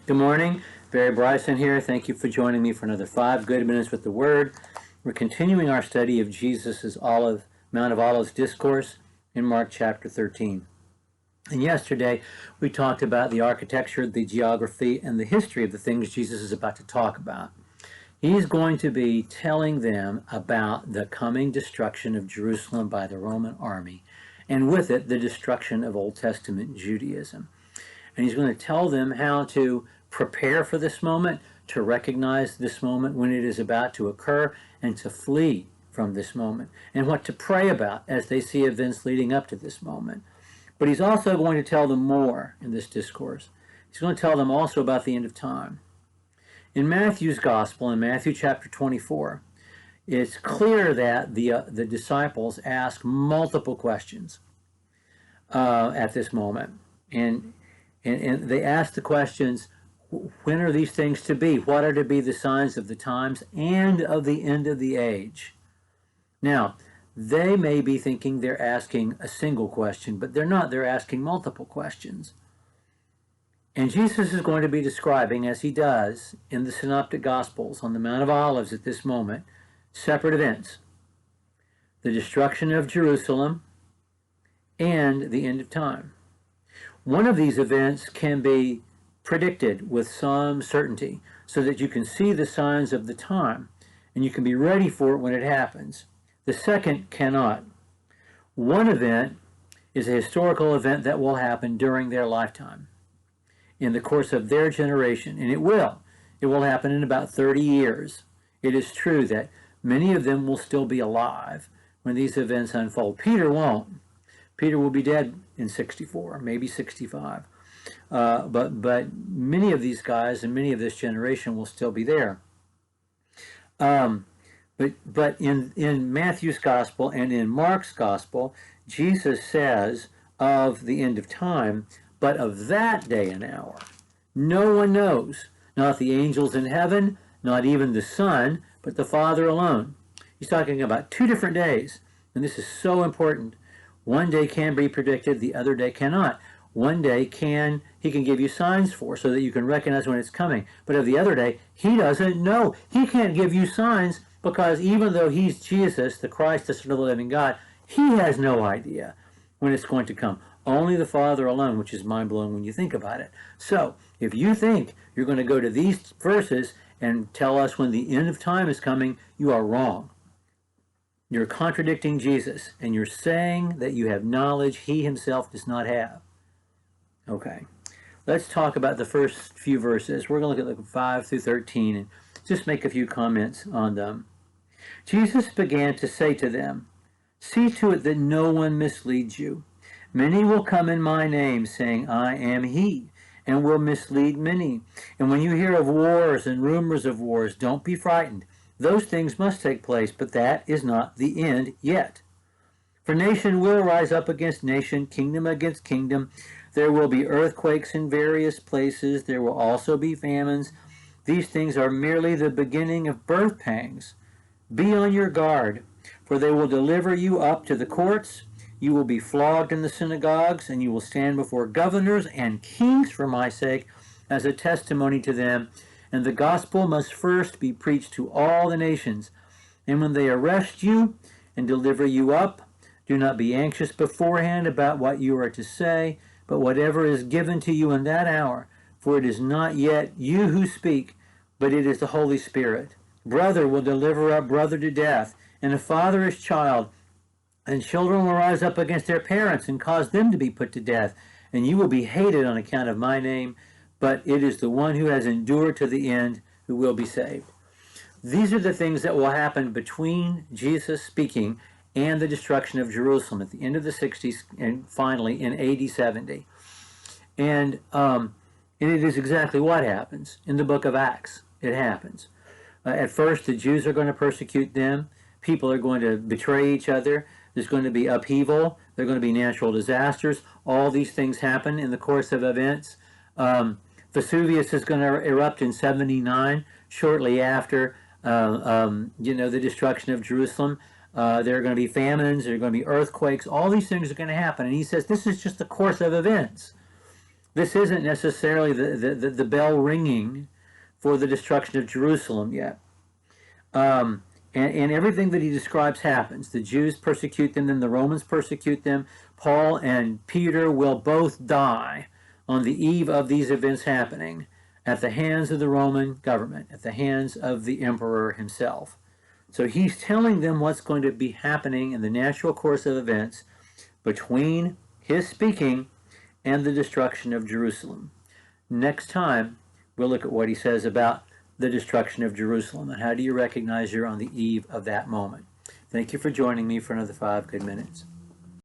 Good morning. Barry Bryson here. Thank you for joining me for another 5 good minutes with the Word. We're continuing our study of Jesus' Mount of Olives discourse in Mark chapter 13. And yesterday we talked about the architecture, the geography, and the history of the things Jesus is about to talk about. He's going to be telling them about the coming destruction of Jerusalem by the Roman army, and with it the destruction of Old Testament Judaism. And he's going to tell them how to prepare for this moment, to recognize this moment when it is about to occur, and to flee from this moment, and what to pray about as they see events leading up to this moment. But he's also going to tell them more in this discourse. He's going to tell them also about the end of time. In Matthew's Gospel, in Matthew chapter 24, it's clear that the disciples ask multiple questions at this moment. And they ask the questions, when are these things to be? What are to be the signs of the times and of the end of the age? Now, they may be thinking they're asking a single question, but they're not. They're asking multiple questions. And Jesus is going to be describing, as he does in the Synoptic Gospels on the Mount of Olives at this moment, separate events. The destruction of Jerusalem and the end of time. One of these events can be predicted with some certainty so that you can see the signs of the time and you can be ready for it when it happens. The second cannot. One event is a historical event that will happen during their lifetime, in the course of their generation, and it will. It will happen in about 30 years. It is true that many of them will still be alive when these events unfold. Peter won't. Peter will be dead in 64, maybe 65. But many of these guys and many of this generation will still be there. But in Matthew's Gospel and in Mark's Gospel, Jesus says of the end of time, but of that day and hour, no one knows, not the angels in heaven, not even the Son, but the Father alone. He's talking about 2 different days, and this is so important. One day can be predicted, the other day cannot. One day he can give you signs for so that you can recognize when it's coming. But of the other day, he doesn't know. He can't give you signs because even though he's Jesus, the Christ, the Son of the living God, he has no idea when it's going to come. Only the Father alone, which is mind-blowing when you think about it. So, if you think you're going to go to these verses and tell us when the end of time is coming, you are wrong. You're contradicting Jesus, and you're saying that you have knowledge he himself does not have. Okay, let's talk about the first few verses. We're going to look at 5 through 13 and just make a few comments on them. Jesus began to say to them, "See to it that no one misleads you. Many will come in my name, saying, 'I am he,' and will mislead many. And when you hear of wars and rumors of wars, don't be frightened. Those things must take place, but that is not the end yet. For nation will rise up against nation, kingdom against kingdom. There will be earthquakes in various places. There will also be famines. These things are merely the beginning of birth pangs. Be on your guard, for they will deliver you up to the courts. You will be flogged in the synagogues, and you will stand before governors and kings for my sake as a testimony to them. And the gospel must first be preached to all the nations. And when they arrest you and deliver you up, do not be anxious beforehand about what you are to say, but whatever is given to you in that hour, for it is not yet you who speak, but it is the Holy Spirit. Brother will deliver up brother to death, and a father his child, and children will rise up against their parents and cause them to be put to death, and you will be hated on account of my name, but it is the one who has endured to the end who will be saved." These are the things that will happen between Jesus speaking and the destruction of Jerusalem at the end of the 60s and finally in AD 70. And it is exactly what happens in the book of Acts. It happens. At first, the Jews are going to persecute them. People are going to betray each other. There's going to be upheaval. There are going to be natural disasters. All these things happen in the course of events. Vesuvius is going to erupt in 79, shortly after the destruction of Jerusalem. There are going to be famines. There are going to be earthquakes. All these things are going to happen. And he says this is just the course of events. This isn't necessarily the bell ringing for the destruction of Jerusalem yet. And everything that he describes happens. The Jews persecute them, then the Romans persecute them. Paul and Peter will both die on the eve of these events happening at the hands of the Roman government, at the hands of the emperor himself. So he's telling them what's going to be happening in the natural course of events between his speaking and the destruction of Jerusalem. Next time, we'll look at what he says about the destruction of Jerusalem and how do you recognize you're on the eve of that moment. Thank you for joining me for another 5 good minutes.